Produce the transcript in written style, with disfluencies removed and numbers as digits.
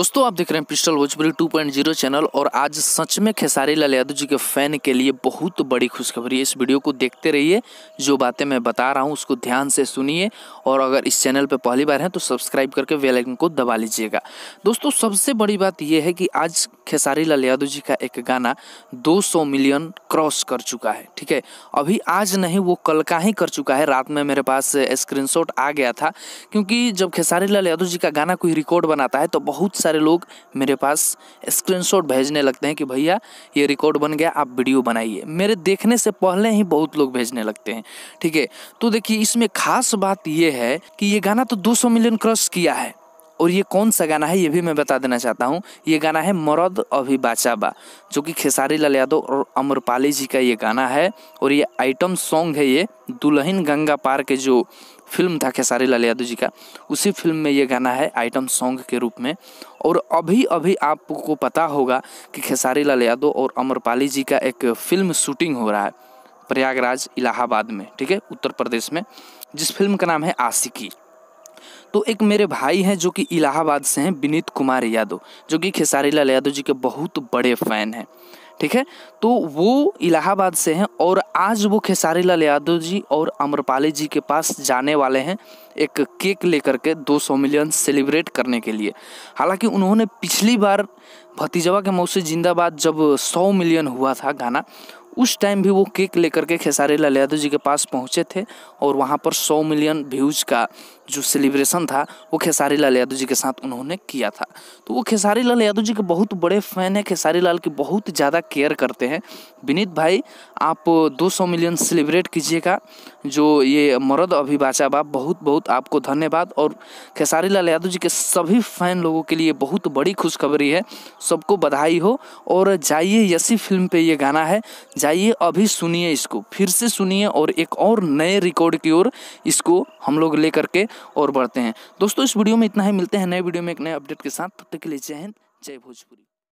दोस्तों आप देख रहे हैं पिस्टल भोजपुरी 2.0 चैनल और आज सच में खेसारी लाल यादव जी के फैन के लिए बहुत बड़ी खुशखबरी है। इस वीडियो को देखते रहिए, जो बातें मैं बता रहा हूं उसको ध्यान से सुनिए और अगर इस चैनल पे पहली बार हैं तो सब्सक्राइब करके बेल आइकन को दबा लीजिएगा। दोस्तों सबसे बड़ी बात यह है कि आज खेसारी लाल यादव जी का एक गाना 200 मिलियन क्रॉस कर चुका है। ठीक है, अभी आज नहीं वो कल का ही कर चुका है। रात में मेरे पास स्क्रीनशॉट आ गया था, क्योंकि जब खेसारी लाल यादव जी का गाना कोई रिकॉर्ड बनाता है तो बहुत सारे लोग मेरे पास स्क्रीनशॉट भेजने लगते हैं कि भैया ये रिकॉर्ड बन गया, आप वीडियो बनाइए। मेरे देखने से पहले ही बहुत लोग भेजने लगते हैं। ठीक है, तो देखिए इसमें खास बात ये है कि ये गाना तो 200 मिलियन क्रॉस किया है। और ये कौन सा गाना है ये भी मैं बता देना चाहता हूँ। ये गाना है मरद अभी बाचा बा, जो कि खेसारी लाल यादव और अमरपाली जी का ये गाना है। और ये आइटम सॉन्ग है, ये दुल्हन गंगा पार के जो फिल्म था खेसारी लाल यादव जी का, उसी फिल्म में ये गाना है आइटम सॉन्ग के रूप में। और अभी अभी आपको पता होगा कि खेसारी लाल यादव और अमरपाली जी का एक फिल्म शूटिंग हो रहा है प्रयागराज इलाहाबाद में, ठीक है, उत्तर प्रदेश में, जिस फिल्म का नाम है आशिकी। तो एक मेरे भाई हैं जो कि इलाहाबाद से हैं, विनीत कुमार यादव, जो कि खेसारी लाल यादव जी के बहुत बड़े फ़ैन हैं। ठीक है, तो वो इलाहाबाद से हैं और आज वो खेसारी लाल यादव जी और अमरपाली जी के पास जाने वाले हैं एक केक लेकर के 200 मिलियन सेलिब्रेट करने के लिए। हालांकि उन्होंने पिछली बार भतीजवा के मौसी जिंदाबाद जब 100 मिलियन हुआ था गाना, उस टाइम भी वो केक लेकर के खेसारी लाल यादव जी के पास पहुंचे थे और वहां पर 100 मिलियन व्यूज़ का जो सेलिब्रेशन था वो खेसारी लाल यादव जी के साथ उन्होंने किया था। तो वो खेसारी लाल यादव जी के बहुत बड़े फ़ैन हैं, खेसारी लाल की बहुत ज़्यादा केयर करते हैं। विनीत भाई, आप 200 मिलियन सेलिब्रेट कीजिएगा, जो ये मरद अभी बाचा बा, बहुत बहुत आपको धन्यवाद। और खेसारी लाल यादव जी के सभी फ़ैन लोगों के लिए बहुत बड़ी खुशखबरी है, सबको बधाई हो। और जाइए, यसी फिल्म पे ये गाना है, जाइए अभी सुनिए, इसको फिर से सुनिए और एक और नए रिकॉर्ड की ओर इसको हम लोग ले करके और बढ़ते हैं। दोस्तों इस वीडियो में इतना ही, मिलते हैं नए वीडियो में एक नए अपडेट के साथ। तब तक के लिए जय हिंद, जय भोजपुरी।